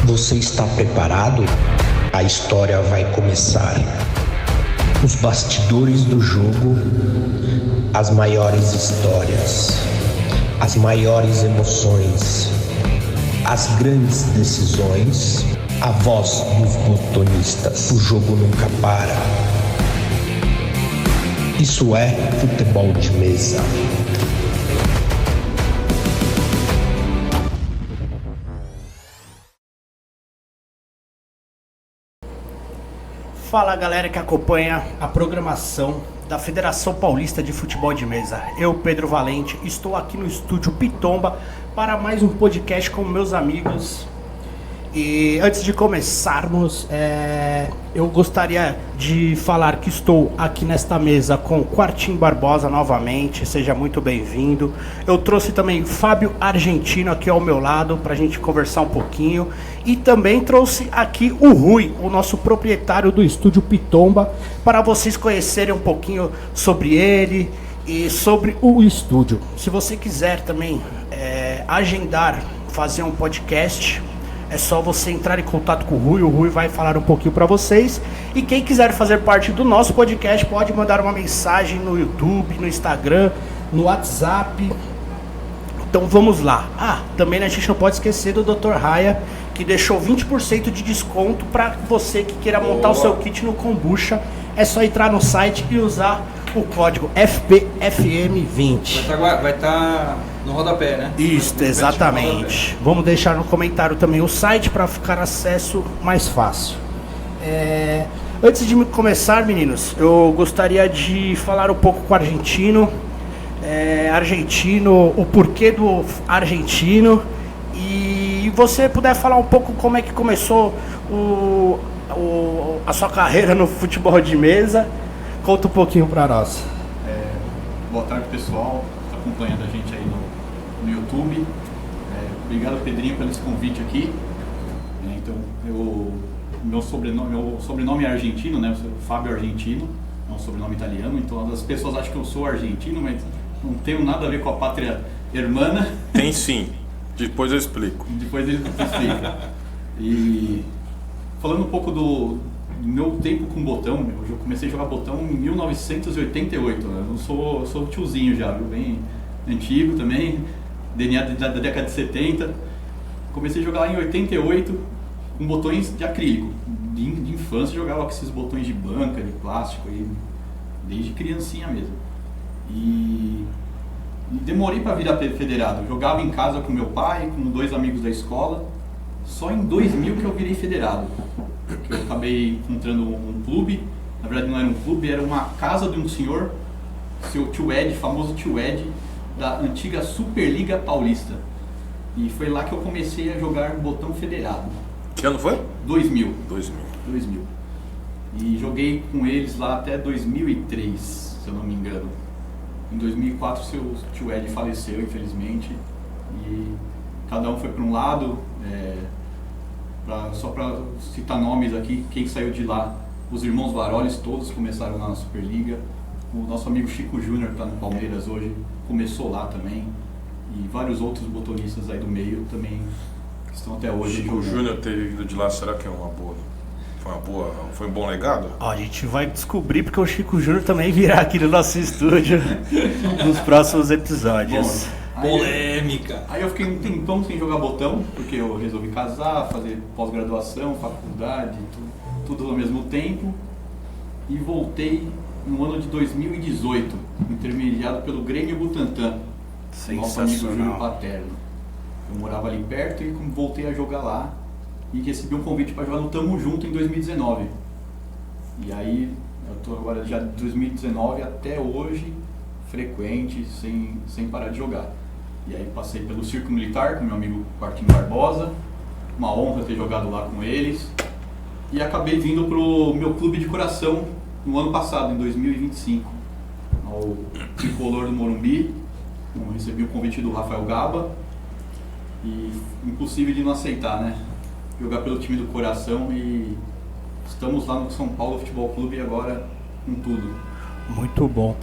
Você está preparado? A história vai começar. Os bastidores do jogo, as maiores histórias, as maiores emoções, as grandes decisões, a voz dos botonistas. O jogo nunca para. Isso é futebol de mesa. Fala galera que acompanha a programação da Federação Paulista de Futebol de Mesa. Eu, Pedro Valente, estou aqui no estúdio Pitomba para mais um podcast com meus amigos. E antes de começarmos, eu gostaria de falar que estou aqui nesta mesa com Quartim Barbosa novamente, seja muito bem-vindo. Eu trouxe também Fábio Argentino aqui ao meu lado para a gente conversar um pouquinho. E também trouxe aqui o Rui, o nosso proprietário do estúdio Pitomba, para vocês conhecerem um pouquinho sobre ele e sobre o estúdio. Se você quiser também agendar, fazer um podcast, é só você entrar em contato com o Rui vai falar um pouquinho para vocês. E quem quiser fazer parte do nosso podcast pode mandar uma mensagem no YouTube, no Instagram, no WhatsApp. Então vamos lá. Também a gente não pode esquecer do Dr. Raya, que deixou 20% de desconto para você que queira montar o seu kit no kombucha. É só entrar no site e usar o código FPFM20. Vai estar no rodapé, né? Isso, exatamente. Vamos deixar no comentário também o site para ficar acesso mais fácil. Antes de começar, meninos, eu gostaria de falar um pouco com o argentino. O porquê do argentino. E você puder falar um pouco como é que começou a sua carreira no futebol de mesa, conta um pouquinho para nós. Boa tarde, pessoal que está acompanhando a gente aí no YouTube. Obrigado, Pedrinho, pelo esse convite aqui. Então, meu sobrenome é argentino, né? Eu sou Fábio Argentino, é um sobrenome italiano. Então as pessoas acham que eu sou argentino, mas não tenho nada a ver com a pátria hermana. Tem sim. Depois eu explico. Depois ele explica. E falando um pouco do meu tempo com botão, eu comecei a jogar botão em 1988. Né? Eu sou tiozinho já, viu? Bem antigo também, DNA da década de 70. Comecei a jogar lá em 88 com botões de acrílico. De infância eu jogava com esses botões de banca, de plástico, aí, desde criancinha mesmo. E demorei para virar federado. Eu jogava em casa com meu pai, com dois amigos da escola. Só em 2000 que eu virei federado. Eu acabei encontrando um clube. Na verdade não era um clube, era uma casa de um senhor, seu tio Ed, famoso tio Ed, da antiga Superliga Paulista. E foi lá que eu comecei a jogar botão federado. Que ano foi? 2000. E joguei com eles lá até 2003, se eu não me engano. Em 2004 seu tio Ed faleceu, infelizmente, e cada um foi para um lado. Só para citar nomes aqui, quem saiu de lá, os irmãos Varoles todos começaram lá na Superliga. O nosso amigo Chico Júnior, que está no Palmeiras hoje, começou lá também. E vários outros botonistas aí do meio também estão até hoje. Chico Júnior ter vindo de lá, será que é uma boa? Foi um bom legado? A gente vai descobrir porque o Chico Júnior também virá aqui no nosso estúdio nos próximos episódios. Polêmica! Aí eu fiquei um tempão sem jogar botão, porque eu resolvi casar, fazer pós-graduação, faculdade, tudo ao mesmo tempo. E voltei no ano de 2018, intermediado pelo Grêmio Butantã, nosso amigo Júnior Paterno. Eu morava ali perto e voltei a jogar lá. E recebi um convite para jogar no Tamo Junto em 2019. E aí, eu tô agora já de 2019 até hoje, frequente, sem parar de jogar. E aí passei pelo Circo Militar com meu amigo Quartim Barbosa, uma honra ter jogado lá com eles. E acabei vindo pro meu clube de coração no ano passado, em 2025, ao Tricolor do Morumbi. Eu recebi o convite do Rafael Gaba e impossível de não aceitar, né? Jogar pelo time do coração, e estamos lá no São Paulo Futebol Clube agora com tudo. Muito bom.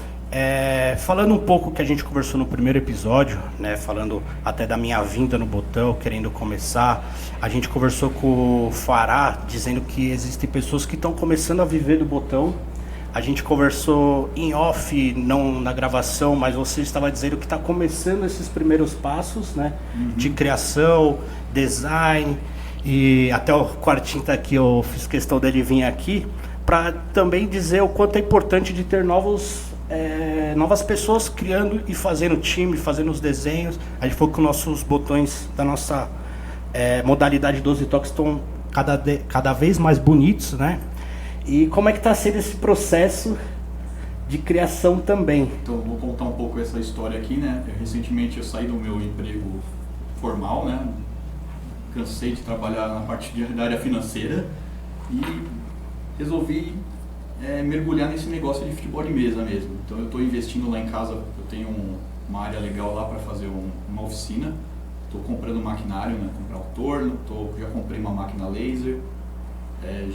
Falando um pouco que a gente conversou no primeiro episódio, né, falando até da minha vinda no Botão, querendo começar, a gente conversou com o Fará, dizendo que existem pessoas que estão começando a viver do Botão. A gente conversou em off, não na gravação, mas você estava dizendo que está começando esses primeiros passos, né, de criação, design, e até o Quartinho tá aqui, eu fiz questão dele vir aqui, para também dizer o quanto é importante de ter novas pessoas criando e fazendo time, fazendo os desenhos. A gente falou que os nossos botões da nossa modalidade 12 toques estão cada vez mais bonitos, né? E como é que está sendo esse processo de criação também? Então, vou contar um pouco essa história aqui, né? Recentemente eu saí do meu emprego formal, né? Cansei de trabalhar na parte da área financeira e resolvi mergulhar nesse negócio de futebol de mesa mesmo. Então eu estou investindo lá em casa, eu tenho uma área legal lá para fazer uma oficina. Estou comprando maquinário, né? Comprar o torno, já comprei uma máquina laser,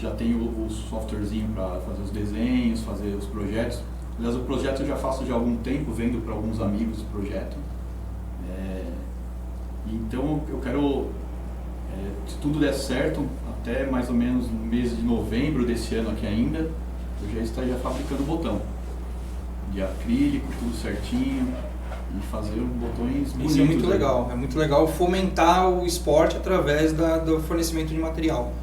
já tenho o softwarezinho para fazer os desenhos, fazer os projetos. Aliás, o projeto eu já faço já há algum tempo, vendo para alguns amigos o projeto. Então eu quero, se tudo der certo, até mais ou menos no mês de novembro desse ano aqui ainda, eu já estaria fabricando botão de acrílico, tudo certinho, e fazer botões bonitos. Isso é muito legal, é muito legal fomentar o esporte através do fornecimento de material.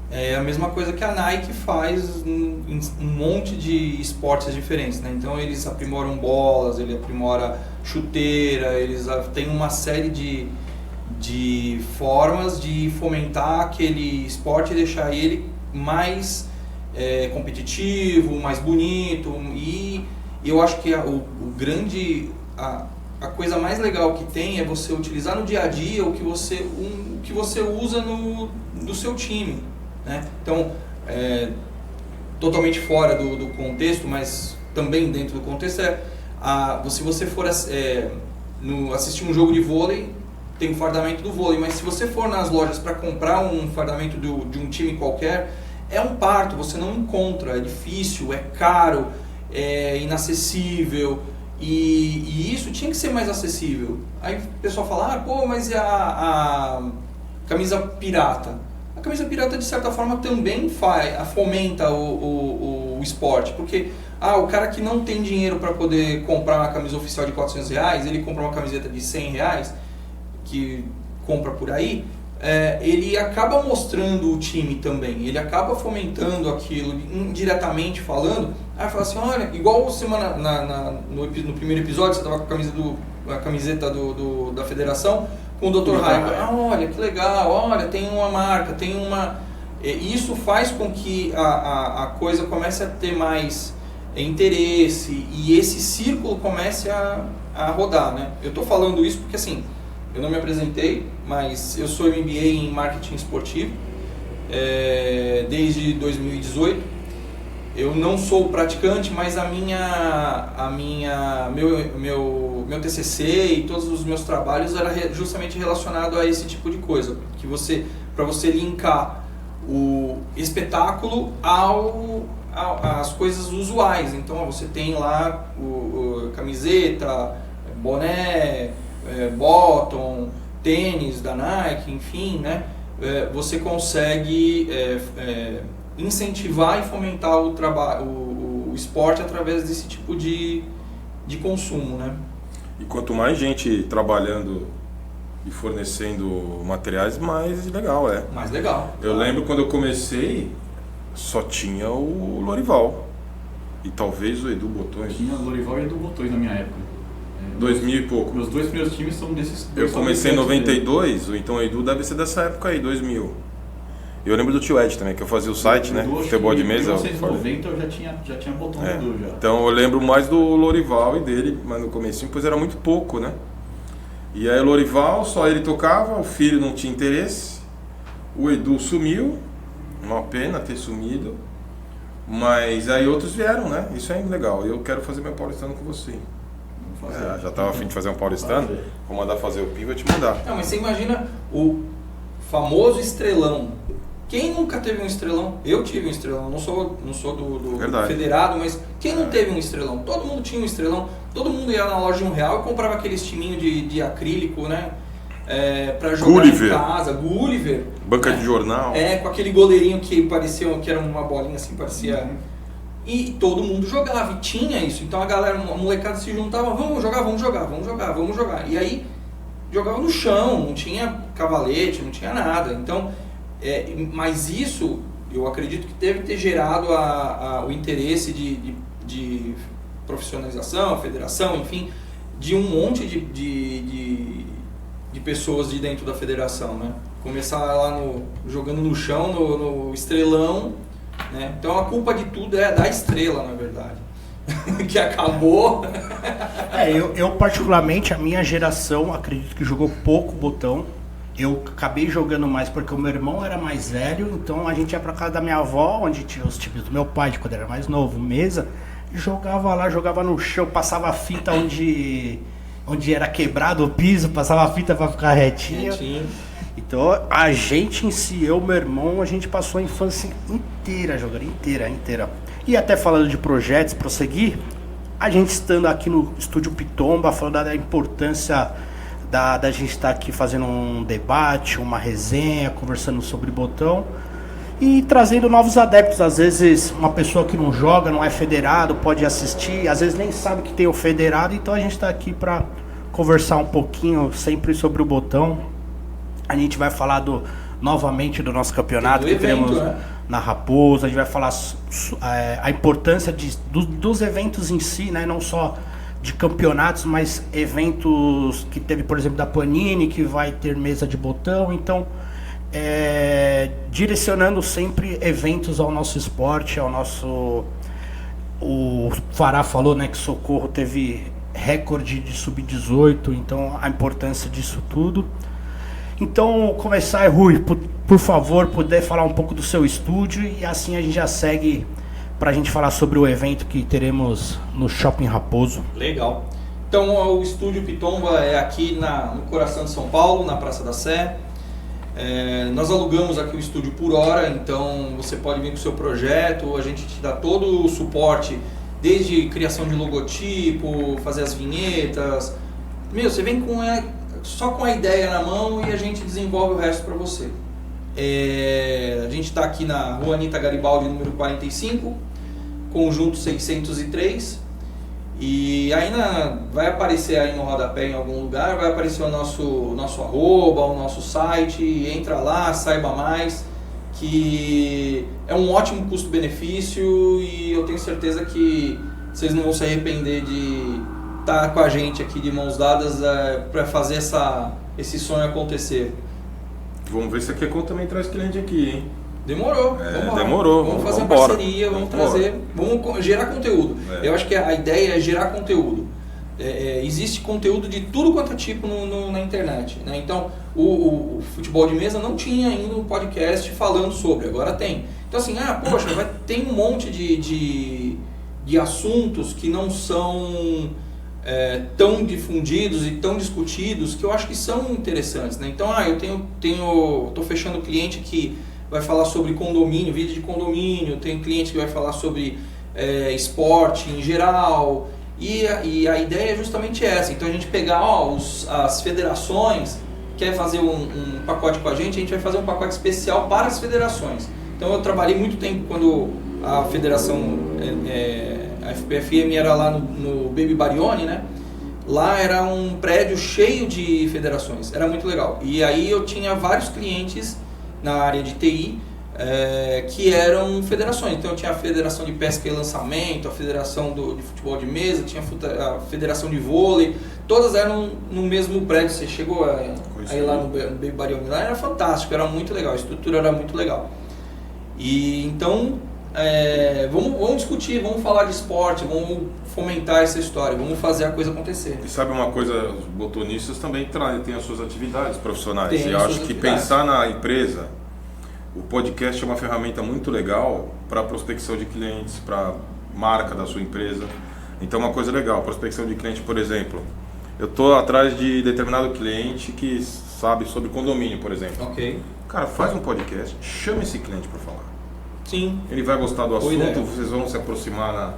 É a mesma coisa que a Nike faz em um monte de esportes diferentes, né? Então eles aprimoram bolas, ele aprimora chuteira, eles têm uma série de formas de fomentar aquele esporte e deixar ele mais competitivo, mais bonito. E eu acho que a coisa mais legal que tem é você utilizar no dia a dia o que você usa no seu time, né? Então, totalmente fora do contexto, mas também dentro do contexto, se você for assistir um jogo de vôlei, tem um fardamento do vôlei, mas se você for nas lojas para comprar um fardamento de um time qualquer, é um parto, você não encontra, é difícil, é caro, é inacessível, e isso tinha que ser mais acessível. Aí o pessoal fala, pô, mas a camisa pirata? A camisa pirata, de certa forma, também fomenta o esporte, porque o cara que não tem dinheiro para poder comprar uma camisa oficial de R$400, ele compra uma camiseta de R$100, que compra por aí, ele acaba mostrando o time também, ele acaba fomentando aquilo, indiretamente falando. Aí fala assim, olha, igual no primeiro episódio, você estava com a camiseta da federação, com o Dr. Raico. Olha, que legal, olha, tem uma marca, tem uma... Isso faz com que a coisa comece a ter mais interesse e esse círculo comece a rodar, né? Eu estou falando isso porque, assim, eu não me apresentei, mas eu sou MBA em Marketing Esportivo desde 2018. Eu não sou praticante, mas meu TCC e todos os meus trabalhos era justamente relacionado a esse tipo de coisa, que para você linkar o espetáculo às coisas usuais. Então você tem lá camiseta, boné, bottom, tênis da Nike, enfim, né? Você consegue incentivar e fomentar o esporte através desse tipo de consumo, né? E quanto mais gente trabalhando e fornecendo materiais, mais legal é. Mais legal. Eu lembro quando eu comecei, só tinha o Lorival e talvez o Edu Botões. Tinha o Lorival e o Edu Botões na minha época. 2000 e pouco. Meus dois primeiros times são desses. Eu comecei em 92, então o Edu deve ser dessa época aí, 2000. Eu lembro do tio Ed também, que eu fazia o site, né? Futebol de mesa. Em 1990 eu já tinha botão do Edu já. Então eu lembro mais do Lorival e dele, mas no comecinho, pois era muito pouco, né? E aí o Lorival, só ele tocava, o filho não tinha interesse, o Edu sumiu, uma pena ter sumido, mas aí outros vieram, né? Isso é legal, eu quero fazer meu paulistano com você. Já estava a fim de fazer um paulistano, vou mandar fazer o PIN, vou te mandar. Não, mas você imagina o famoso estrelão Quem nunca teve um estrelão? Eu tive um estrelão, não sou do federado, mas quem não teve um estrelão? Todo mundo tinha um estrelão, todo mundo ia na loja de R$1 e comprava aqueles timinhos de acrílico, né? Pra jogar Gulliver. em casa, Gulliver. Banca de jornal. Com aquele goleirinho que parecia, que era uma bolinha assim, parecia... E todo mundo jogava, e tinha isso. Então a molecada se juntava, vamos jogar. E aí jogava no chão, não tinha cavalete, não tinha nada. Então, mas isso, eu acredito que deve ter gerado o interesse de profissionalização, a federação, enfim, de um monte de pessoas de dentro da federação, né? Começar lá jogando no chão, no estrelão, né? Então a culpa de tudo é da estrela, na verdade. Que acabou. Eu particularmente, a minha geração, acredito que jogou pouco botão. Eu acabei jogando mais porque o meu irmão era mais velho, então a gente ia pra casa da minha avó, onde tinha os times do meu pai, de quando era mais novo, mesa, e jogava lá, jogava no chão, passava fita onde era quebrado o piso, passava fita pra ficar retinho. Então a gente em si, meu irmão, a gente passou a infância inteira jogando, inteira. E até falando de projetos, prosseguir, a gente estando aqui no Estúdio Pitomba, falando da importância da gente estar aqui fazendo um debate, uma resenha, conversando sobre botão e trazendo novos adeptos. Às vezes uma pessoa que não joga, não é federado, pode assistir, às vezes nem sabe que tem o federado, então a gente está aqui para conversar um pouquinho sempre sobre o botão. A gente vai falar novamente do nosso campeonato que teremos na Raposa, a gente vai falar a importância dos eventos em si, né? Não só de campeonatos, mas eventos que teve, por exemplo, da Panini, que vai ter mesa de botão. Então, direcionando sempre eventos ao nosso esporte, ao nosso... O Fará falou, né, que Socorro teve recorde de sub-18, então a importância disso tudo. Então, começar, Rui, por favor, puder falar um pouco do seu estúdio e assim a gente já segue para a gente falar sobre o evento que teremos no Shopping Raposo. Legal. Então, o Estúdio Pitomba é aqui no coração de São Paulo, na Praça da Sé. Nós alugamos aqui o estúdio por hora, então você pode vir com o seu projeto, a gente te dá todo o suporte, desde criação de logotipo, fazer as vinhetas. Você vem só com a ideia na mão e a gente desenvolve o resto para você. A gente está aqui na Rua Anita Garibaldi, número 45, conjunto 603, e ainda vai aparecer aí no rodapé em algum lugar, vai aparecer o nosso arroba, o nosso site, entra lá, saiba mais, que é um ótimo custo-benefício e eu tenho certeza que vocês não vão se arrepender de estar com a gente aqui de mãos dadas para fazer esse sonho acontecer. Vamos ver se a Quecon também traz cliente aqui, hein? Demorou. Vamos fazer uma parceria, vamos trazer, vamos gerar conteúdo. Eu acho que a ideia é gerar conteúdo. Existe conteúdo de tudo quanto é tipo na internet, né? Então, o futebol de mesa não tinha ainda um podcast falando sobre, agora tem. Então assim, tem um monte de assuntos que não são tão difundidos e tão discutidos, que eu acho que são interessantes, né? Então, tô fechando cliente que vai falar sobre condomínio, vídeo de condomínio, tem cliente que vai falar sobre esporte em geral, e a ideia é justamente essa. Então a gente pegar as federações, quer fazer um pacote com a gente vai fazer um pacote especial para as federações. Então eu trabalhei muito tempo quando a federação, a FPFM era lá no Baby Barione, né? Lá era um prédio cheio de federações, era muito legal. E aí eu tinha vários clientes na área de TI, que eram federações. Então eu tinha a Federação de Pesca e Lançamento, a Federação de Futebol de Mesa, tinha a Federação de Vôlei, todas eram no mesmo prédio. Você chegou aí lá no Baby Barione, lá era fantástico, era muito legal, a estrutura era muito legal. E então, vamos discutir, vamos falar de esporte, vamos fomentar essa história, vamos fazer a coisa acontecer. E sabe uma coisa, os botonistas também têm as suas atividades profissionais. E eu acho que pensar na empresa, o podcast é uma ferramenta muito legal para prospecção de clientes, para marca da sua empresa. Então, uma coisa legal, prospecção de cliente, por exemplo, eu estou atrás de determinado cliente que sabe sobre condomínio, por exemplo. Ok. Cara, faz um podcast, chama esse cliente para falar. Sim. Ele vai gostar do Boa assunto, ideia. vocês vão se aproximar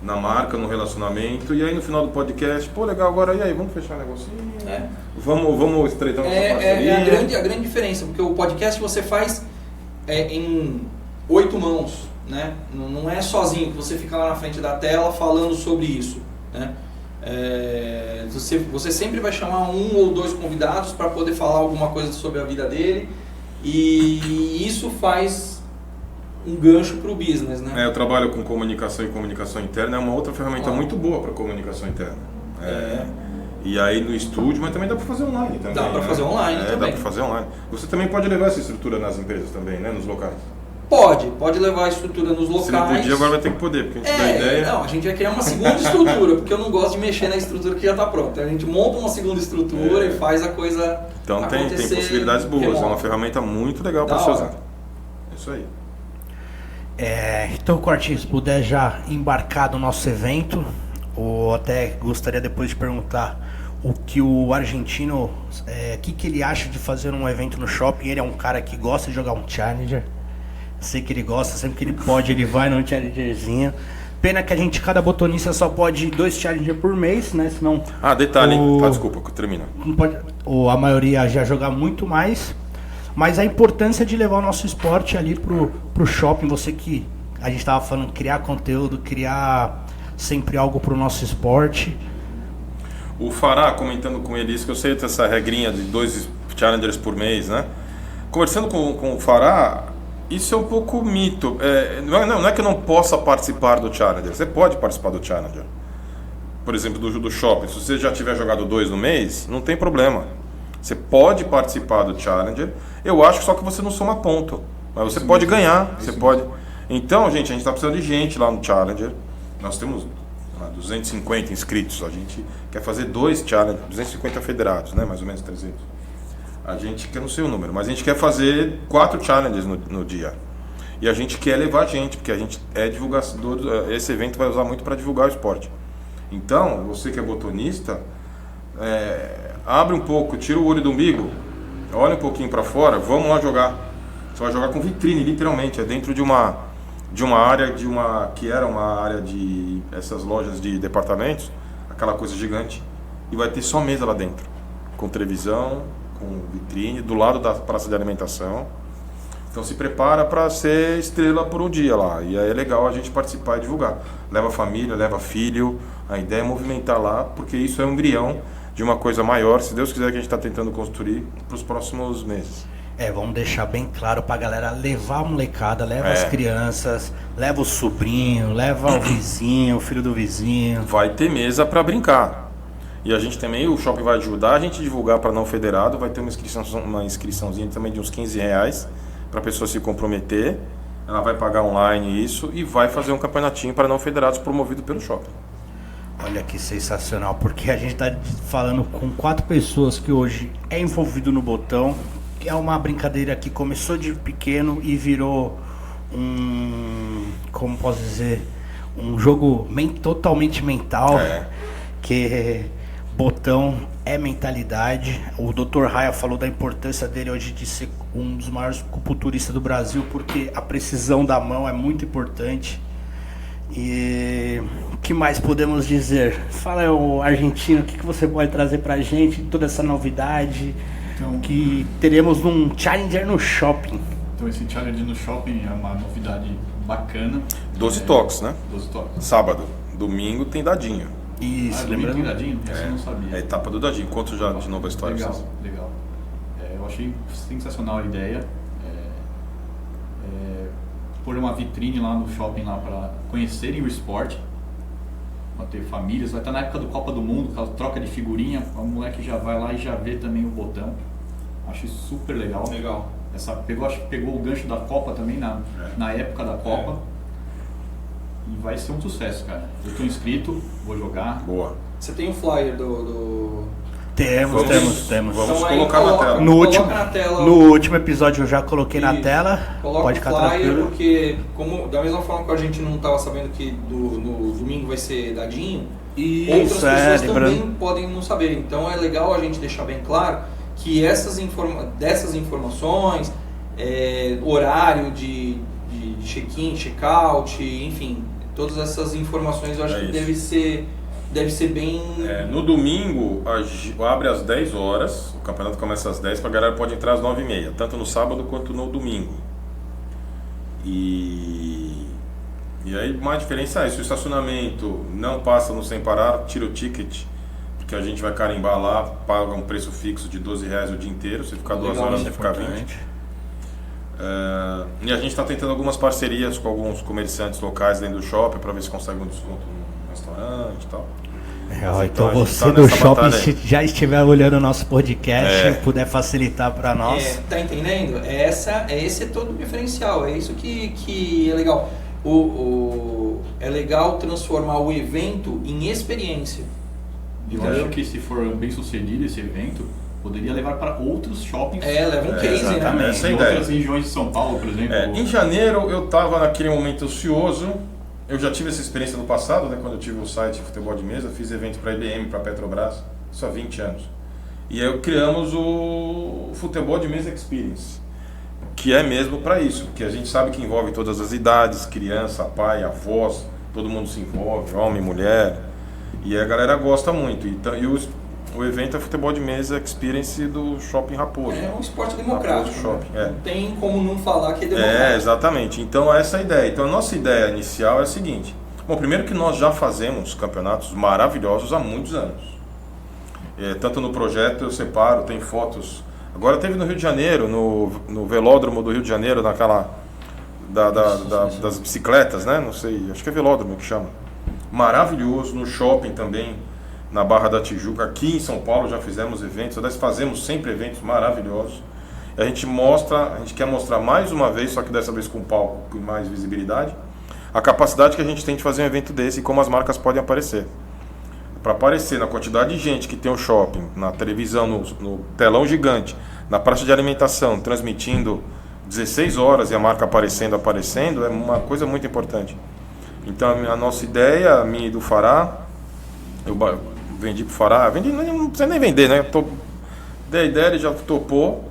na marca, no relacionamento, e aí no final do podcast, pô, legal, agora e aí, vamos fechar um negocinho? Vamos estreitar nossa parceria. É a grande diferença, porque o podcast você faz em 8 mãos, né? Não é sozinho que você fica lá na frente da tela falando sobre isso, né? Você sempre vai chamar 1 ou 2 convidados para poder falar alguma coisa sobre a vida dele, e isso faz um gancho para o business, né? Eu trabalho com comunicação e comunicação interna, é uma outra ferramenta muito boa para comunicação interna. E aí no estúdio, mas também dá para fazer online também. Dá para fazer online também. Dá para fazer online. Você também pode levar essa estrutura nas empresas também, né? Nos locais. Pode levar a estrutura nos locais. Se não podia, agora vai ter que poder, porque a gente dá ideia. Não, a gente vai criar uma segunda estrutura, porque eu não gosto de mexer na estrutura que já está pronta. A gente monta uma segunda estrutura e faz a coisa então tem possibilidades boas, remoto. é uma ferramenta muito legal para se usar. É isso aí. Então, Cortinho, se puder já embarcar no nosso evento, ou até gostaria depois de perguntar o que o argentino, que ele acha de fazer um evento no shopping. Ele é um cara que gosta de jogar um Challenger. Sei que ele gosta, sempre que ele pode, ele vai num Challengerzinho. Pena que cada botonista só pode 2 Challenger por mês, né? Senão. Detalhe, desculpa, que termina. Não pode, ou a maioria já joga muito mais. Mas a importância de levar o nosso esporte ali pro shopping, você que a gente estava falando, criar conteúdo, criar sempre algo pro nosso esporte. O Fará, comentando com ele isso, que eu sei dessa regrinha de 2 Challengers por mês, né? Conversando com o Fará, isso é um pouco mito. Não é que eu não possa participar do Challenger, você pode participar do Challenger. Por exemplo, do shopping, se você já tiver jogado 2 no mês, não tem problema. Você pode participar do Challenger, eu acho só que você não soma ponto, mas você pode ganhar, você pode. Então, gente, a gente está precisando de gente lá no Challenger, nós temos 250 inscritos, a gente quer fazer 2 Challenger, 250 federados, né, mais ou menos 300. A gente quer, não sei o número, mas a gente quer fazer 4 Challengers no dia. E a gente quer levar gente, porque a gente é divulgador, esse evento vai usar muito para divulgar o esporte. Então, você que é botonista, abre um pouco, tira o olho do umbigo, olha um pouquinho para fora, vamos lá jogar. Você vai jogar com vitrine, literalmente, é dentro de uma área que era uma área de essas lojas de departamentos, aquela coisa gigante, e vai ter só mesa lá dentro, com televisão, com vitrine, do lado da praça de alimentação. Então se prepara para ser estrela por um dia lá, e aí é legal a gente participar e divulgar. Leva família, leva filho, a ideia é movimentar lá, porque isso é um embrião de uma coisa maior, se Deus quiser, que a gente está tentando construir para os próximos meses. Vamos deixar bem claro pra galera levar a molecada, leva as crianças, leva o sobrinho, leva o vizinho, o filho do vizinho. Vai ter mesa para brincar. E a gente também, o shopping vai ajudar a gente a divulgar para não federado, vai ter uma inscriçãozinha também de uns R$15 para a pessoa se comprometer. Ela vai pagar online isso e vai fazer um campeonatinho para não federados promovido pelo shopping. Olha que sensacional, porque a gente está falando com 4 pessoas que hoje é envolvido no botão, que é uma brincadeira que começou de pequeno e virou como posso dizer, um jogo totalmente mental, que botão é mentalidade. O Dr. Raya falou da importância dele hoje de ser um dos maiores culturistas do Brasil, porque a precisão da mão é muito importante. E o que mais podemos dizer? Fala, o argentino, o que você pode trazer pra gente, toda essa novidade que teremos num Challenger no shopping. Então esse Challenger no shopping é uma novidade bacana. 12 toques, né? 12 toques. Sábado, domingo tem dadinho. Isso, domingo tem dadinho? Essa eu não sabia. É a etapa do dadinho. Conto já de novo a história. Legal. Eu achei sensacional a ideia. Pôr uma vitrine lá no shopping lá para conhecerem o esporte. Vai ter famílias, vai estar na época do Copa do Mundo, aquela troca de figurinha, o moleque já vai lá e já vê também o botão. Acho super legal. Legal. Acho que pegou o gancho da Copa também na época da Copa. E vai ser um sucesso, cara. Eu estou inscrito, vou jogar. Boa. Você tem o flyer do... Temos. Vamos Então, colocar na tela. No último episódio eu já coloquei na tela. Coloca Pode o ficar flyer, tranquilo. porque da mesma forma que a gente não estava sabendo que no domingo vai ser dadinho, outras pessoas também podem não saber. Então é legal a gente deixar bem claro que dessas informações, horário de check-in, check-out, enfim, todas essas informações eu acho que deve ser bem... No domingo abre às 10 horas, o campeonato começa às 10, a galera pode entrar às 9h30, tanto no sábado quanto no domingo. E aí uma diferença é isso, o estacionamento não passa no sem parar, tira o ticket, porque a gente vai carimbar lá, paga um preço fixo de R$12 o dia inteiro, você ficar 2 horas, você ficar 20. E a gente está tentando algumas parcerias com alguns comerciantes locais dentro do shopping para ver se consegue um desconto no restaurante e tal. Então você do shopping, se já estiver olhando o nosso podcast, puder facilitar para nós. Tá entendendo? Esse é todo o diferencial, é isso que é legal. É legal transformar o evento em experiência. Eu acho que se for bem sucedido esse evento, poderia levar para outros shoppings. Leva um case, exatamente, né? Em outras regiões de São Paulo, por exemplo. Em janeiro eu estava naquele momento ocioso. Eu já tive essa experiência no passado, né, quando eu tive o site Futebol de Mesa, fiz evento para a IBM, para a Petrobras, isso há 20 anos. E aí criamos o Futebol de Mesa Experience, que é mesmo para isso, porque a gente sabe que envolve todas as idades, criança, pai, avós, todo mundo se envolve, homem, mulher, e a galera gosta muito. Então, o evento é Futebol de Mesa Experience do Shopping Raposo. É um esporte democrático. Shopping, Não tem como não falar que é democrático. Exatamente. Então essa é a ideia. Então a nossa ideia inicial é a seguinte. Bom, primeiro que nós já fazemos campeonatos maravilhosos há muitos anos. Tanto no projeto eu separo, tem fotos. Agora teve no Rio de Janeiro, no velódromo do Rio de Janeiro, naquela das bicicletas, né? Não sei, acho que é velódromo que chama. Maravilhoso, no shopping também. Na Barra da Tijuca, aqui em São Paulo já fizemos eventos, nós fazemos sempre eventos maravilhosos. A gente quer mostrar mais uma vez, só que dessa vez com palco e mais visibilidade, a capacidade que a gente tem de fazer um evento desse e como as marcas podem aparecer. Para aparecer na quantidade de gente que tem o shopping, na televisão, no telão gigante, na praça de alimentação, transmitindo 16 horas e a marca aparecendo, é uma coisa muito importante. Então a nossa ideia, a minha e do Fará, eu vendi pro Fará, não precisa nem vender, né? Da ideia, ele já topou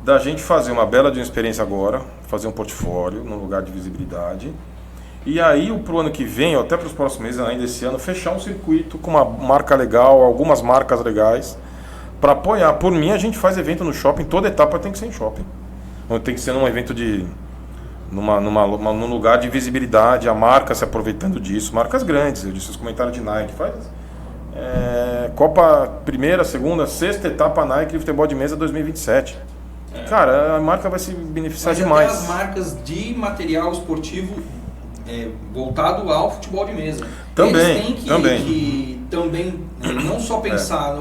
da gente fazer uma bela de uma experiência agora, fazer um portfólio num lugar de visibilidade. E aí, pro ano que vem, ou até para os próximos meses, ainda esse ano, fechar um circuito com uma marca legal, algumas marcas legais, para apoiar. Por mim, a gente faz evento no shopping, toda etapa tem que ser em shopping. Tem que ser num evento num lugar de visibilidade, a marca se aproveitando disso, marcas grandes, eu disse os comentários de Nike, faz Copa primeira, segunda, sexta etapa Nike Futebol de Mesa 2027. Cara, a marca vai se beneficiar demais. Até as marcas de material esportivo voltado ao futebol de mesa. Também, eles têm que não só pensar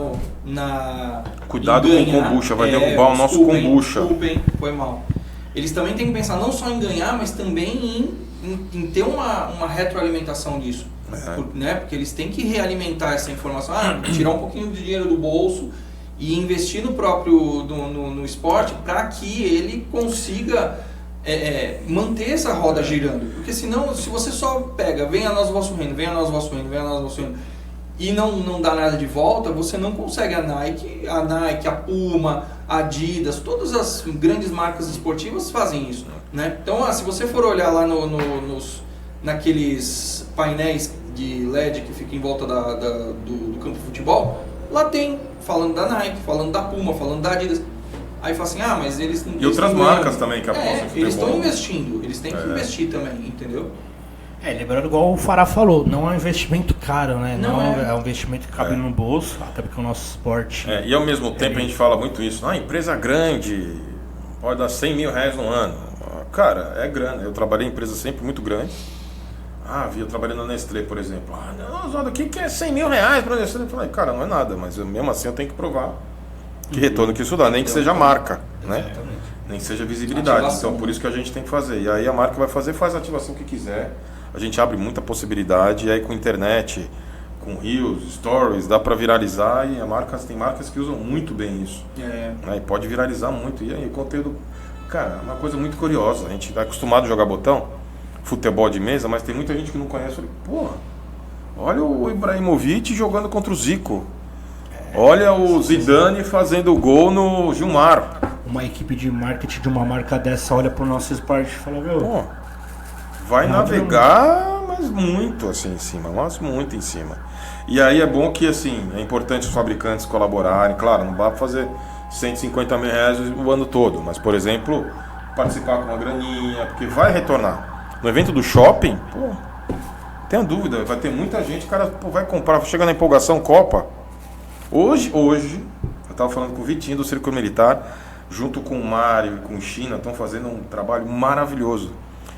cuidado com o kombucha, vai derrubar o nosso kombucha. Desculpem, foi mal. Eles também têm que pensar não só em ganhar, mas também em ter uma retroalimentação disso. Né? Porque eles têm que realimentar essa informação, tirar um pouquinho de dinheiro do bolso e investir no próprio no esporte para que ele consiga manter essa roda girando. Porque senão, se você só pega, venha a nós o vosso reino, venha a nós o vosso reino, venha a nós o vosso reino, e não dá nada de volta, você não consegue a Nike, a Puma, a Adidas, todas as grandes marcas esportivas fazem isso, né? Então, se você for olhar lá naqueles painéis de LED que fica em volta do campo de futebol, lá tem, falando da Nike, falando da Puma, falando da Adidas. Aí fala assim, mas eles... E outras marcas também que apostam em futebol. Eles estão investindo, eles têm que investir também, entendeu? Lembrando igual o Fará falou, não é um investimento caro, né? Não é um investimento que cabe no bolso, até porque o nosso esporte... E ao mesmo tempo a gente fala muito isso, empresa grande pode dar R$100 mil no ano. Cara, é grana, eu trabalhei em empresa sempre muito grande. Eu trabalhei na Nestlé, por exemplo. O que é R$100 mil para a Nestlé? Eu falei, cara, não é nada, mas mesmo assim eu tenho que provar que retorno que isso dá, nem que seja marca, né? Nem que seja visibilidade. Ativação. Então por isso que a gente tem que fazer. E aí a marca vai faz a ativação que quiser. A gente abre muita possibilidade, e aí com internet, com Reels, Stories, dá para viralizar, e tem marcas que usam muito bem isso. E pode viralizar muito. E aí o conteúdo, cara, é uma coisa muito curiosa. A gente está acostumado a jogar botão, futebol de mesa, mas tem muita gente que não conhece. Olha o Ibrahimovic jogando contra o Zico. Olha o Zidane fazendo gol no Gilmar. Uma equipe de marketing de uma marca dessa olha pro nosso esporte e fala, meu... Pô, vai navegar, mas muito assim em cima, mas muito em cima. E aí é bom que, assim, é importante os fabricantes colaborarem. Claro, não dá pra fazer 150 mil reais o ano todo, mas, por exemplo, participar com uma graninha, porque vai retornar. No evento do shopping, pô, tenha dúvida, vai ter muita gente, o cara vai comprar, chega na empolgação Copa. Hoje, eu tava falando com o Vitinho do Círculo Militar, junto com o Mário e com o China, estão fazendo um trabalho maravilhoso.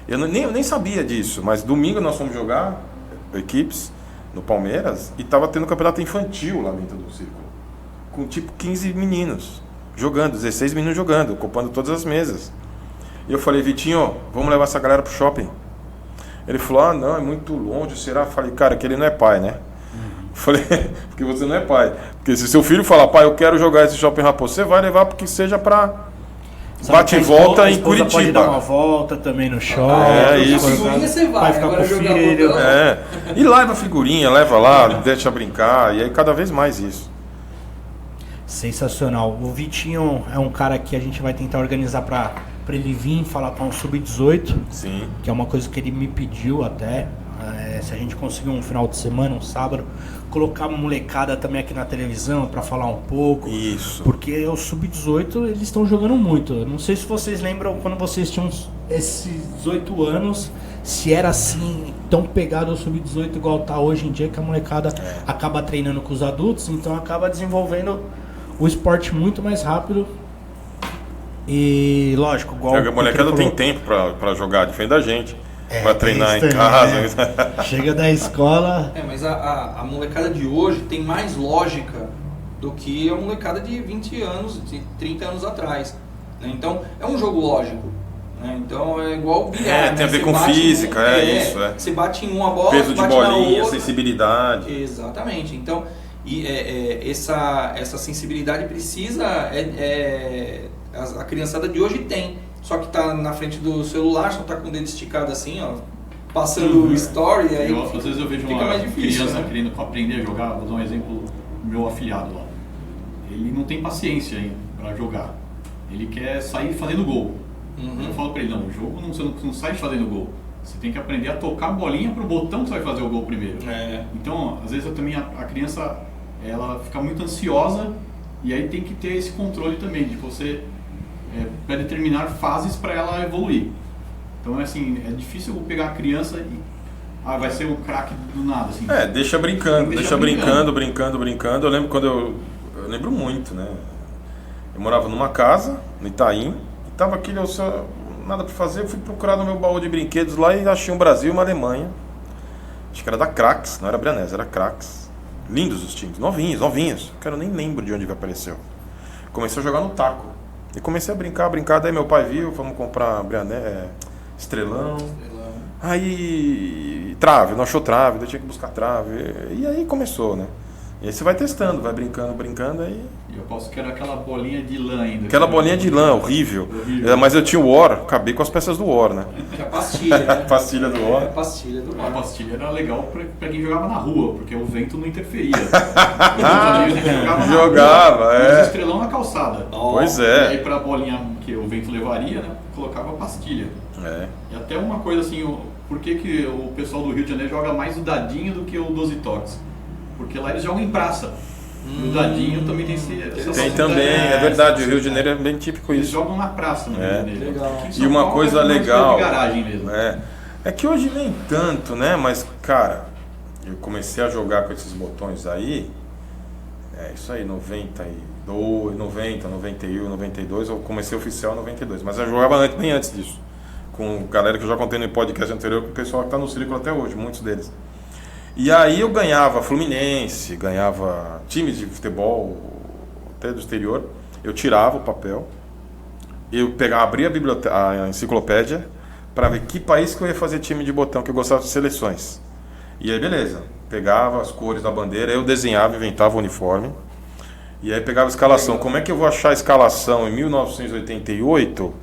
Eu nem sabia disso, mas domingo nós fomos jogar equipes no Palmeiras e tava tendo campeonato infantil lá dentro do Círculo. Com tipo 15 meninos jogando, 16 meninos jogando, ocupando todas as mesas. E eu falei, Vitinho, vamos levar essa galera pro shopping. Ele falou, não, é muito longe, será? Eu falei, cara, que ele não é pai, né? Falei, porque você não é pai. Porque se seu filho falar, pai, eu quero jogar esse Shopping Raposo, você vai levar porque seja pra bate e volta em Curitiba. Pode dar uma volta também no shopping. Isso. Figurinha você vai ficar agora com o jogar filho. botão. E leva a figurinha, leva lá, deixa brincar. E aí cada vez mais isso. Sensacional. O Vitinho é um cara que a gente vai tentar organizar pra ele vir falar com o Sub-18. Sim. Que é uma coisa que ele me pediu até. Se a gente conseguir um final de semana, um sábado, colocar a molecada também aqui na televisão pra falar um pouco. Isso. Porque o Sub-18 eles estão jogando muito. Eu não sei se vocês lembram quando vocês tinham esses 18 anos, se era assim, tão pegado ao Sub-18 igual tá hoje em dia, que a molecada acaba treinando com os adultos, então acaba desenvolvendo o esporte muito mais rápido. E lógico, igual A molecada tem tempo pra jogar, diferente da gente. Pra treinar em também, casa. né? Chega da escola. Mas a molecada de hoje tem mais lógica do que a molecada de 20 anos, de 30 anos atrás. Né? Então, é um jogo lógico. Né? Então, é igual o bilhar. Tem a né? ver com física, isso. Você bate em uma bola, Peso de bate bolinha, na outra. sensibilidade. Exatamente. Então, essa sensibilidade precisa... a criançada de hoje tem. Só que tá na frente do celular, só tá com o dedo esticado assim, ó, passando o story, aí Às vezes eu vejo fica uma mais difícil, criança né? querendo aprender a jogar. Vou dar um exemplo do meu afilhado lá. Ele não tem paciência ainda para jogar. Ele quer sair fazendo gol. Eu falo para ele, não, o jogo você não sai fazendo gol. Você tem que aprender a tocar a bolinha pro botão que você vai fazer o gol primeiro. Então, às vezes também a criança ela fica muito ansiosa e aí tem que ter esse controle também de você para determinar fases para ela evoluir. Então é difícil eu pegar a criança e vai ser o craque do nada assim. Deixa brincando, brincando. Eu lembro quando eu lembro muito, né? Eu morava numa casa no Itaim e tava aquele nada para fazer, eu fui procurar no meu baú de brinquedos lá e achei um Brasil e uma Alemanha. Acho que era da Crax, não era Brianese, era Crax. Lindos os times, novinhos. Cara, eu nem lembro de onde apareceu. Comecei a jogar no taco. E comecei a brincar, daí meu pai viu, vamos comprar Estrelão. Aí trave, não achou trave, eu tinha que buscar trave. E aí começou, né? E aí você vai testando, vai brincando aí. E eu posso que era aquela bolinha de lã ainda. Aquela bolinha de lã, horrível. Mas eu tinha o War, acabei com as peças do War, né? A pastilha, né? Pastilha do War. A pastilha do A War. pastilha era legal pra quem jogava na rua, porque o vento não interferia. Jogava, Os estrelão na calçada. Pois E é. aí pra bolinha que o vento levaria, né, colocava a pastilha. E até uma coisa assim, por que o pessoal do Rio de Janeiro joga mais o dadinho do que o 12 toques? Porque lá eles jogam em praça. E o dadinho também tem essa Tem também, é verdade, o Rio de Janeiro é bem típico Eles isso. jogam na praça no Rio de Janeiro. Legal. Aqui em São E uma Paulo coisa é mais legal, de garagem mesmo. é que hoje nem tanto, né? Mas, cara, eu comecei a jogar com esses botões aí, isso aí, 92, 90, 91, 92, eu comecei oficial em 92, mas eu jogava bem antes disso, com galera que eu já contei no podcast anterior, com o pessoal que tá no círculo até hoje, muitos deles. E aí eu ganhava Fluminense, ganhava times de futebol até do exterior, eu tirava o papel, eu abria a enciclopédia para ver que país que eu ia fazer time de botão, que eu gostava de seleções. E aí beleza, pegava as cores da bandeira, eu desenhava, inventava o uniforme, e aí pegava a escalação. Como é que eu vou achar a escalação em 1988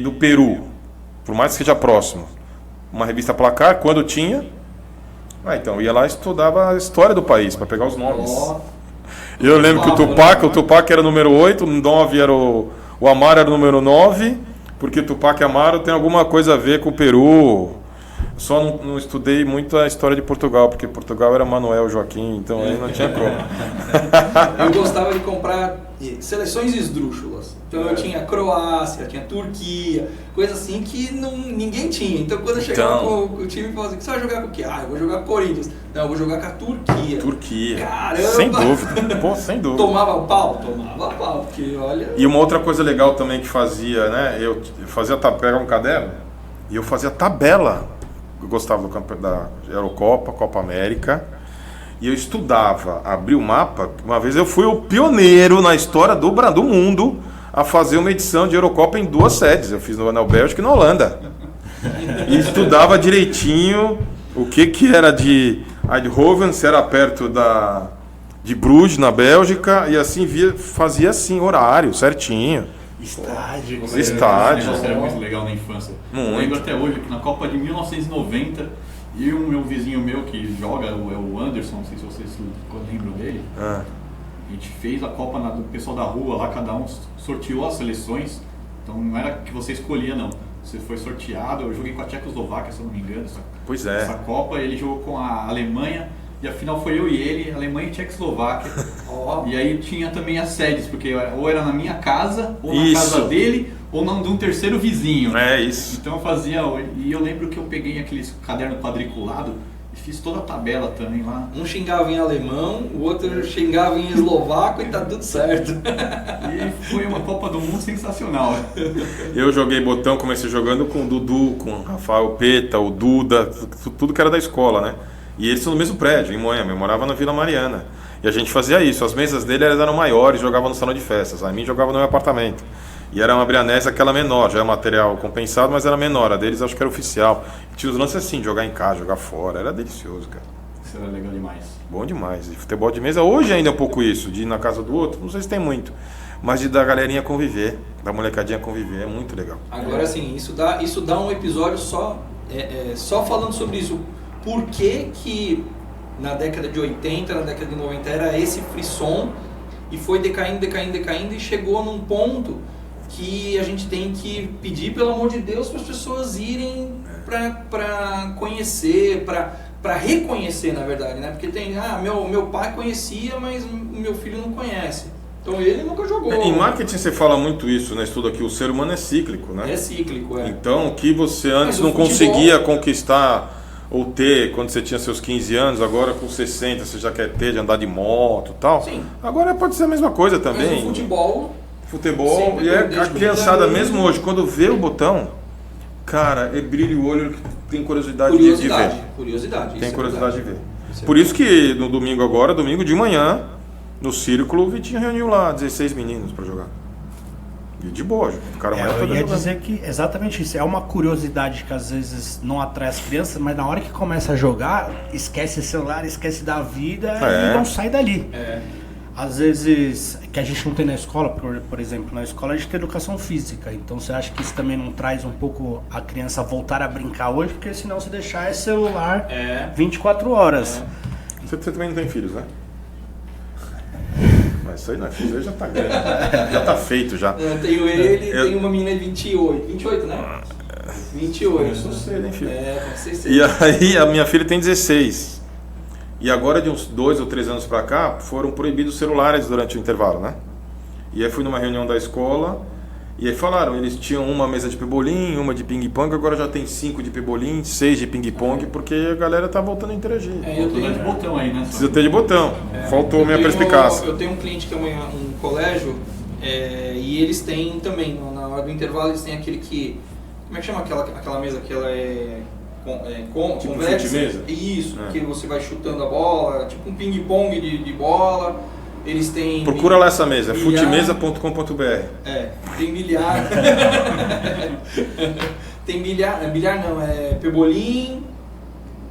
do Peru, por mais que seja próximo? Uma revista Placar, quando tinha... então, ia lá e estudava a história do país, para pegar os nomes. Eu lembro que o Tupac era o número 8, o 9 era o Amaro era o número 9, porque Tupac e Amaro tem alguma coisa a ver com o Peru. Só não estudei muito a história de Portugal, porque Portugal era Manuel Joaquim, então aí não tinha como. Eu gostava de comprar seleções esdrúxulas. Então eu tinha Croácia, tinha Turquia, coisa assim que ninguém tinha. Então quando eu chegava com o time, eu falava assim: você vai jogar com o quê? Eu vou jogar com o Corinthians. Não, eu vou jogar com a Turquia. Turquia. Caramba! Sem dúvida. Pô, sem dúvida. Tomava pau, porque olha... E uma outra coisa legal também que fazia, né? Eu fazia pegava um caderno e eu fazia tabela. Eu gostava da Eurocopa, Copa América. E eu estudava, abri o mapa. Uma vez eu fui o pioneiro na história do mundo a fazer uma edição de Eurocopa em 2 sedes. Eu fiz na Bélgica e na Holanda. E estudava direitinho o que era de Eindhoven, se era perto de Bruges, na Bélgica. E assim fazia assim, horário certinho. Estádio. Esse negócio era muito legal na infância. Eu lembro até hoje que na Copa de 1990, e o meu vizinho meu que joga, é o Anderson, não sei se vocês lembram dele. A gente fez a Copa do pessoal da rua lá, cada um sorteou as seleções. Então não era que você escolhia, não. Você foi sorteado. Eu joguei com a Tchecoslováquia, se eu não me engano. Essa Copa, ele jogou com a Alemanha. E a final foi eu e ele, Alemanha e Tchecoslováquia. E aí tinha também as sedes, porque ou era na minha casa, ou na casa dele, ou de um terceiro vizinho. É isso. Então eu fazia, e eu lembro que eu peguei aqueles caderno quadriculado e fiz toda a tabela também lá. Um xingava em alemão, o outro xingava em eslovaco e tá tudo certo. E foi uma Copa do Mundo sensacional. Eu joguei botão, comecei jogando com o Dudu, com o Rafael Peta, o Duda, tudo que era da escola, né? E eles são no mesmo prédio, em Moema. Eu morava na Vila Mariana. E a gente fazia isso. As mesas dele eram maiores, jogavam no salão de festas. A mim jogava no meu apartamento. E era uma brianese aquela menor, já é material compensado, mas era menor. A deles acho que era oficial. E tinha os lances assim, de jogar em casa, jogar fora. Era delicioso, cara. Isso era legal demais. Bom demais. E futebol de mesa, hoje ainda é um pouco isso, de ir na casa do outro, não sei se tem muito. Mas de da galerinha conviver, da molecadinha conviver, é muito legal. Agora sim, isso dá um episódio só falando sobre isso. Por que na década de 80, na década de 90 era esse frisson e foi decaindo e chegou num ponto que a gente tem que pedir, pelo amor de Deus, para as pessoas irem para conhecer, para reconhecer, na verdade, né? Porque tem, meu pai conhecia, mas meu filho não conhece. Então ele nunca jogou. Em marketing você fala muito isso, né? Estudo aqui, o ser humano é cíclico, né? É cíclico, é. Então, o que você antes não conseguia conquistar ou ter quando você tinha seus 15 anos, agora com 60 você já quer ter, de andar de moto e tal. Sim. Agora pode ser a mesma coisa também. Mas o futebol, e a criançada, mesmo hoje, quando vê o botão, cara, brilha o olho, tem curiosidade de ver. Curiosidade. Tem curiosidade de ver. Por isso que no domingo de manhã, no Círculo, o Vitinho reuniu lá 16 meninos pra jogar. E de boa, o cara mais eu ia dizer que exatamente isso. É uma curiosidade que às vezes não atrai as crianças, mas na hora que começa a jogar, esquece celular, esquece da vida e não sai dali. Às vezes, que a gente não tem na escola, por exemplo, na escola a gente tem educação física. Então você acha que isso também não traz um pouco a criança voltar a brincar hoje? Porque senão se deixar é celular 24 horas. Você também não tem filhos, né? Mas isso aí não é filho, aí já tá grande. Já tá feito já. Eu tenho tem uma menina de 28. 28, né? 28. Isso cedo, hein, filho? Com 6. E aí a minha filha tem 16. E agora de uns 2 ou 3 anos pra cá, foram proibidos celulares durante o intervalo, né? E aí fui numa reunião da escola, e aí falaram, eles tinham uma mesa de pebolim, uma de ping-pong, agora já tem 5 de pebolim, 6 de ping-pong, porque a galera tá voltando a interagir. Eu tenho de botão aí, né? Precisa ter de botão. Faltou minha perspicácia. Eu tenho um cliente que é um colégio, e eles têm também, na hora do intervalo, eles têm aquele que... Como é que chama aquela mesa que ela é... Tipo convexa? fute-mesa? Isso, que você vai chutando a bola, tipo um ping-pong de bola. Eles têm... Procura lá essa mesa, futemesa.com.br. Tem bilhar. Tem bilhar não, é pebolim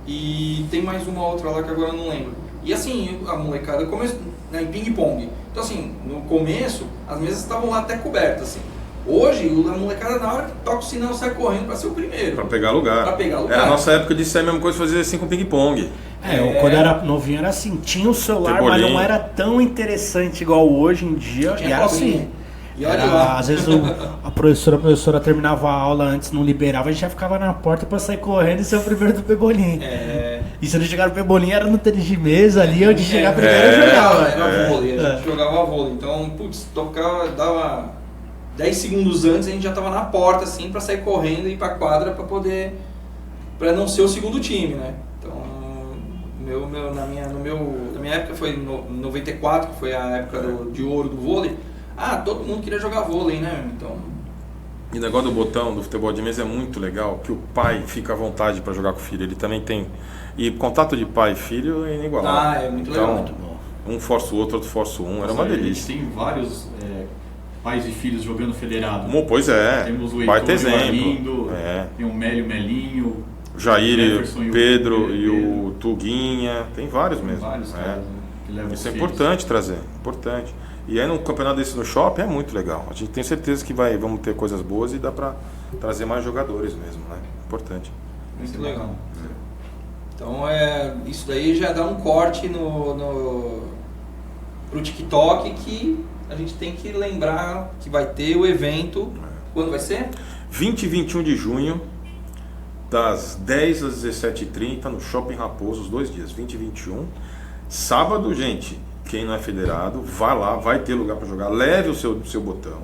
e tem mais uma outra lá que agora eu não lembro. E assim, a molecada começou em ping-pong. Então assim, no começo, as mesas estavam lá até cobertas, assim. Hoje, a molecada, na hora que toca o sinal, sai correndo pra ser o primeiro. Pra pegar lugar. Era a nossa época de ser a mesma coisa, fazer assim com ping-pong. Quando era novinho era assim, tinha o celular, mas não era tão interessante igual hoje em dia. E era assim. E olha lá. Às vezes a professora terminava a aula antes, não liberava, a gente já ficava na porta pra sair correndo e ser o primeiro do Pebolim. E se não chegar no Pebolim, era no tênis de mesa ali, onde chegar primeiro eu jogava. Era vôlei, a gente jogava vôlei. Então, tocava, dava 10 segundos antes, a gente já tava na porta, assim, pra sair correndo e ir pra quadra pra não ser o segundo time, né? Então, na minha época foi em 94, que foi a época de ouro do vôlei. Todo mundo queria jogar vôlei, né? Então... E o negócio do botão, do futebol de mesa é muito legal, que o pai fica à vontade para jogar com o filho. Ele também tem... E contato de pai e filho é inigualável. É muito legal. Muito bom. Um força o outro força um. Era uma delícia. Tem vários pais e filhos jogando federado. Pois é. Temos o Baita Heitor e o exemplo. Arlindo, tem o Mélio Melinho, O Jair, Jefferson o Pedro e o Tuguinha. Tem vários mesmo. vários caras, né, que levam Isso é os importante trazer. Importante. E aí num campeonato desse no shopping é muito legal. A gente tem certeza que vamos ter coisas boas e dá pra trazer mais jogadores mesmo, né? Importante. Muito legal. Então isso daí já dá um corte pro TikTok, que a gente tem que lembrar que vai ter o evento. Quando vai ser? 20 e 21 de junho, das 10 às 17h30 no Shopping Raposo, os 2 dias, 20 e 21. Sábado, gente, quem não é federado, vai lá, vai ter lugar para jogar, leve o seu botão,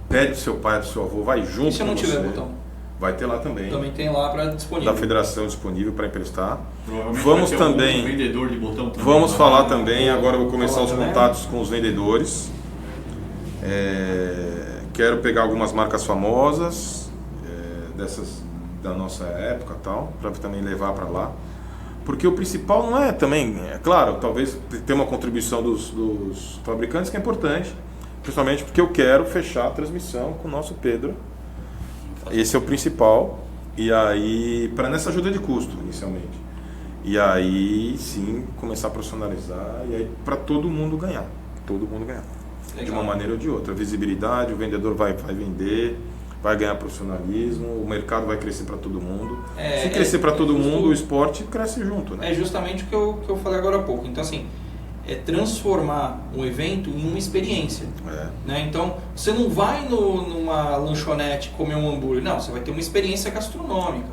pede pro seu pai, pro seu avô, vai junto. E se eu não tiver botão? Vai ter lá também. Também tem lá para disponível. Da federação disponível para emprestar. Provavelmente Vamos vai ter também. algum vendedor de botão também. Vamos falar também. Agora eu vou começar Falar os também. contatos com os vendedores. Quero pegar algumas marcas famosas dessas da nossa época, tal, para também levar para lá. Porque o principal não é também, claro, talvez ter uma contribuição dos fabricantes, que é importante, principalmente porque eu quero fechar a transmissão com o nosso Pedro. Esse é o principal. E aí, para nessa ajuda de custo, inicialmente. E aí, sim, começar a profissionalizar e aí para todo mundo ganhar. Todo mundo ganhar. Legal. De uma maneira ou de outra. Visibilidade, o vendedor vai vender, vai ganhar profissionalismo, o mercado vai crescer para todo mundo. Se crescer para todo mundo, o esporte cresce junto, né? É justamente o que eu falei agora há pouco. Então, assim, é transformar um evento em uma experiência. Né? Então, você não vai numa lanchonete comer um hambúrguer. Não, você vai ter uma experiência gastronômica.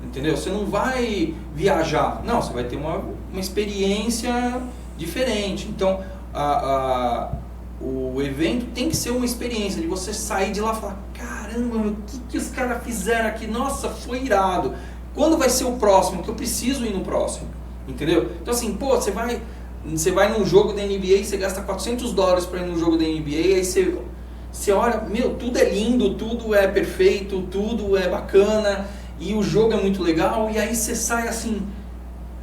Entendeu? Você não vai viajar. Não, você vai ter uma experiência diferente. Então, o evento tem que ser uma experiência de você sair de lá e falar: caramba, o que os caras fizeram aqui? Nossa, foi irado. Quando vai ser o próximo? Que eu preciso ir no próximo. Entendeu? Então, assim, você vai num jogo da NBA, você gasta $400 para ir num jogo da NBA, aí você olha, tudo é lindo, tudo é perfeito, tudo é bacana, e o jogo é muito legal, e aí você sai assim,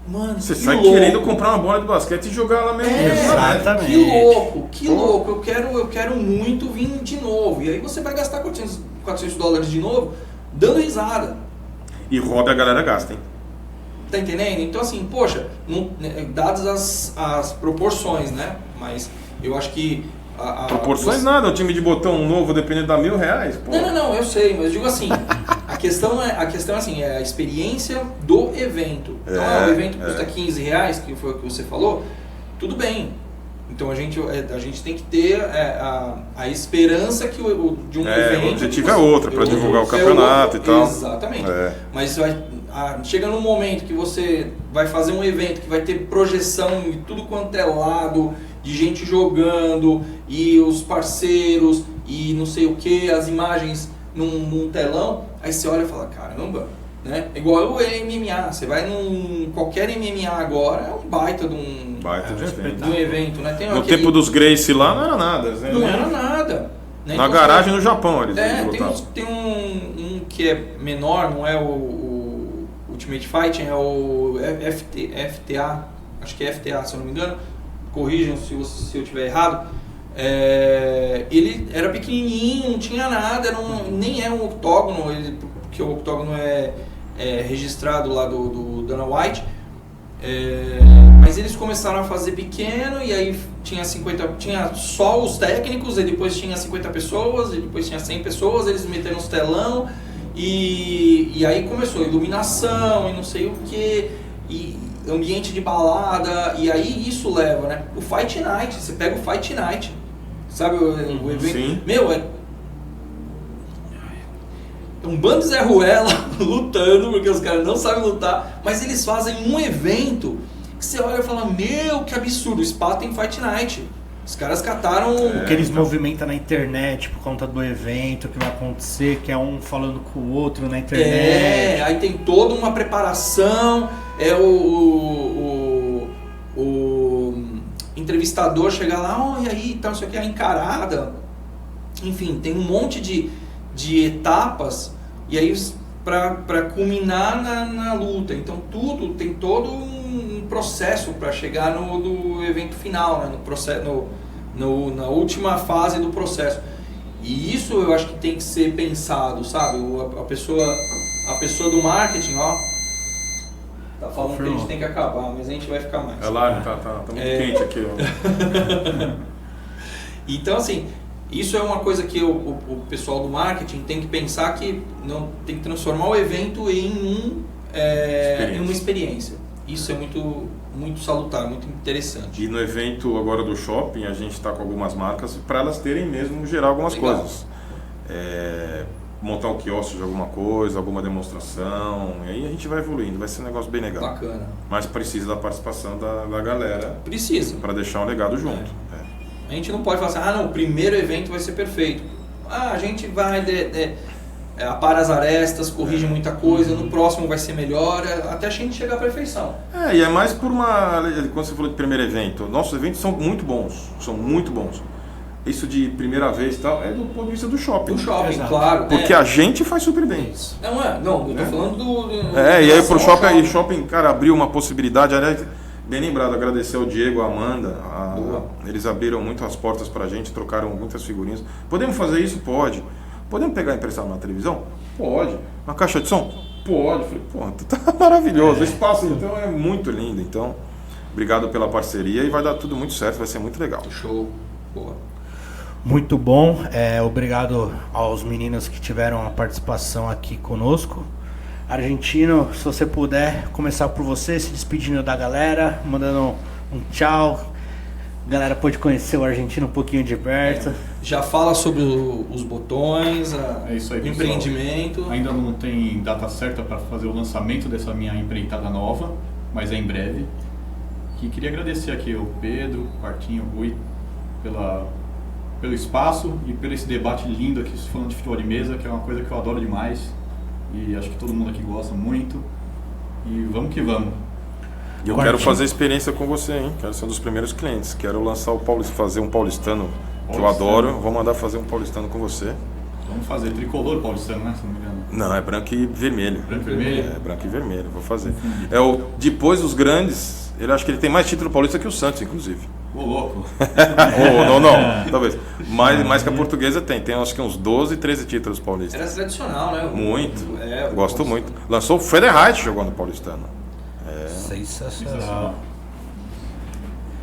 mano, Você que sai louco. querendo comprar uma bola de basquete e jogar lá mesmo. Exatamente. Que louco, eu quero muito vir de novo. E aí você vai gastar $400 de novo, dando risada. E hobby a galera gasta, hein? Tá entendendo? Então, assim, poxa, dadas as proporções, né? Mas eu acho que... Proporções nada, um time de botão novo dependendo da R$1.000, pô. Não, eu sei, mas eu digo assim, a questão é assim, é a experiência do evento. Então, o evento custa R$15, que foi o que você falou, tudo bem. Então a gente tem que ter a esperança que de um evento... O objetivo é outro, para divulgar o campeonato e tal. Exatamente. Mas chega num momento que você vai fazer um evento que vai ter projeção em tudo quanto é lado, de gente jogando, e os parceiros, e não sei o que, as imagens num telão, aí você olha e fala, caramba, né? Igual o MMA, você vai qualquer MMA agora, é um baita de um evento, né? Tem no tempo dos Gracie lá não era nada, né? Não era nada. Né? Na então, garagem no Japão eles tem um que é menor, não é o Ultimate Fighting, é o FTA, acho que é FTA, se eu não me engano, corrijam se eu estiver errado. Ele era pequenininho, não tinha nada, nem é um octógono, porque o octógono é registrado lá do Dana White, Mas eles começaram a fazer pequeno e aí tinha só os técnicos, e depois tinha 50 pessoas, e depois tinha 100 pessoas, eles meteram os telão e aí começou iluminação e não sei o que, e ambiente de balada, e aí isso leva, né? O Fight Night, você pega o Fight Night, sabe o evento? Sim. Meu, é um bando de Zé Ruela lutando, porque os caras não sabem lutar, mas eles fazem um evento que você olha e fala, meu, que absurdo, o Spa tem Fight Night. Os caras cataram... O que eles movimentam na internet por conta do evento que vai acontecer, que é um falando com o outro na internet. Aí tem toda uma preparação, o entrevistador chega lá, e aí, então, isso aqui é a encarada. Enfim, tem um monte de etapas, e aí para culminar na luta. Então tem todo um processo para chegar no evento final, né? Na última fase do processo. E isso eu acho que tem que ser pensado, sabe? A pessoa do marketing, tá falando que a gente tem que acabar, mas a gente vai ficar mais. É lá, tá muito quente aqui. Ó. Então, assim, isso é uma coisa que o pessoal do marketing tem que pensar, que não tem que transformar o evento em uma experiência. Isso é muito, muito salutar, muito interessante. E no evento agora do shopping, a gente está com algumas marcas para elas terem mesmo gerar algumas Legal. coisas. Montar um quiosque de alguma coisa, alguma demonstração, e aí a gente vai evoluindo, vai ser um negócio bem legal. Bacana. Mas precisa da participação da galera Precisa. para deixar um legado junto. A gente não pode falar assim, não, o primeiro evento vai ser perfeito. A gente vai apara as arestas, corrige muita coisa, no próximo vai ser melhor, até a gente chegar à perfeição. E é mais por quando você falou de primeiro evento, nossos eventos são muito bons. Isso de primeira vez e tal, é do ponto de vista do shopping. Do shopping, Exato. claro. Porque a gente faz super bem. Não, eu tô falando do... E aí pro shopping, cara, abriu uma possibilidade, aliás, bem lembrado, agradecer ao Diego, a Amanda, eles abriram muito as portas pra gente, trocaram muitas figurinhas. Podemos fazer isso? Pode. Podemos pegar e emprestar uma televisão? Pode. Uma caixa de som? Pode. Falei, tá maravilhoso. O espaço então é muito lindo. Então, obrigado pela parceria e vai dar tudo muito certo, vai ser muito legal. Show. Boa. Muito bom, obrigado aos meninos que tiveram a participação aqui conosco. Argentino, se você puder começar por você, se despedindo da galera, mandando um tchau. A galera pode conhecer o Argentino um pouquinho de perto. Já fala sobre os botões, É isso aí, o pessoal. empreendimento. Ainda não tem data certa para fazer o lançamento dessa minha empreitada nova, mas é em breve. E queria agradecer aqui ao Pedro, o Quartinho, o Rui, pelo espaço e pelo esse debate lindo aqui falando de futebol de mesa, que é uma coisa que eu adoro demais e acho que todo mundo aqui gosta muito. E vamos que vamos. E eu quero fazer experiência com você, hein? Quero ser um dos primeiros clientes. Quero lançar fazer um paulistano, que eu adoro. Vou mandar fazer um paulistano com você. Vamos fazer tricolor paulistano, né? Se não me engano. Não, é branco e vermelho. Branco e vermelho? É branco e vermelho, vou fazer. Depois dos grandes, ele acho que ele tem mais título paulista que o Santos, inclusive. Ô, louco. Não, talvez. Mais que a Portuguesa tem acho que uns 12, 13 títulos paulistas. Era tradicional, né? Muito. Gosto muito. Lançou o Federheit jogando paulistano. Sensacional.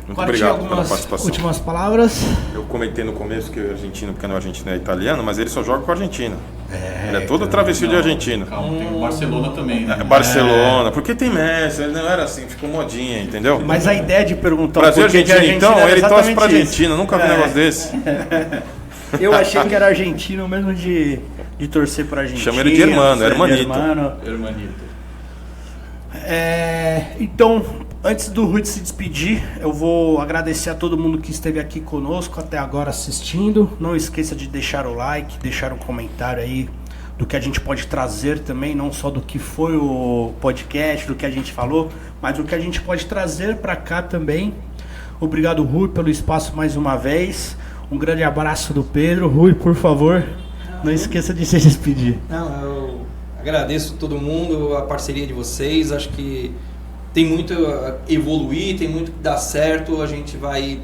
Muito obrigado pela Algumas participação. últimas palavras. Eu comentei no começo que o argentino, porque não é argentino, é italiano, mas ele só joga com a Argentina. Ele é todo travesti de Argentina. Calma, tem o Barcelona também, né? Barcelona, porque tem Messi, ele não era assim, ficou modinha, entendeu? Mas a ideia de perguntar Brasil e porquê de Argentina, então, era ele torce exatamente pra isso. Argentina, nunca vi um negócio desse. Eu achei que era argentino mesmo de torcer pra Argentina. Chama ele de hermano, hermanito. Hermanito. Então, antes do Rui se despedir, eu vou agradecer a todo mundo que esteve aqui conosco até agora assistindo. Não esqueça de deixar o like, deixar um comentário aí do que a gente pode trazer também, não só do que foi o podcast, do que a gente falou, mas do que a gente pode trazer para cá também. Obrigado, Rui, pelo espaço mais uma vez. Um grande abraço do Pedro. Rui, por favor, não esqueça de se despedir. Não, eu agradeço todo mundo, a parceria de vocês. Acho que tem muito a evoluir, tem muito que dar certo. A gente vai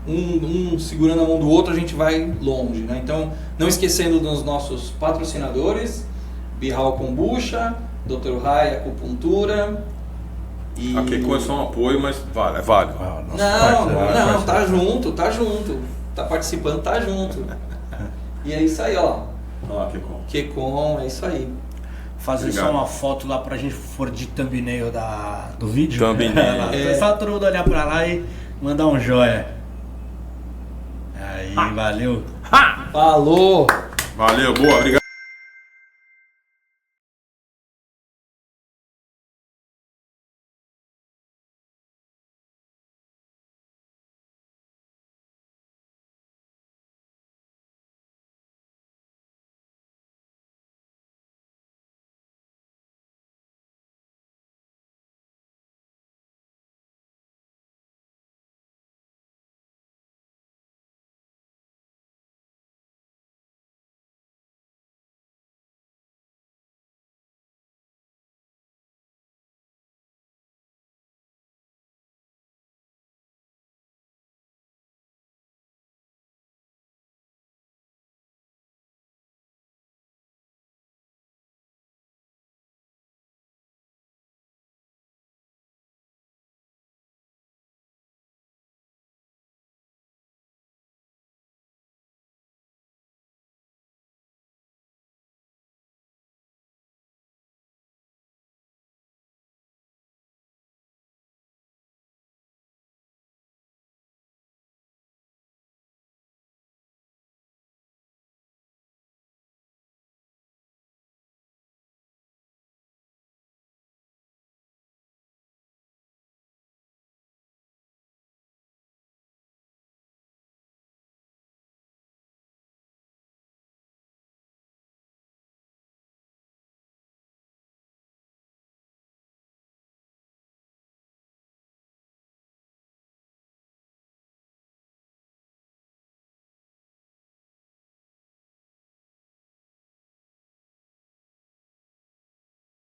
um segurando a mão do outro, a gente vai longe, né? Então, não esquecendo dos nossos patrocinadores, Bihal Kombucha, Dr. Rai Acupuntura, E... A Kekon é só um apoio, mas vale, é válido. Não, tá junto. Tá participando, tá junto. E é isso aí, ó. Olha lá, Kekon. Kekon, é isso aí. Fazer Obrigado. só uma foto lá pra gente for de thumbnail do vídeo. Thumbnail. É só todo mundo olhar pra lá e mandar um joia. Aí, valeu. Falou! Valeu, boa, obrigado.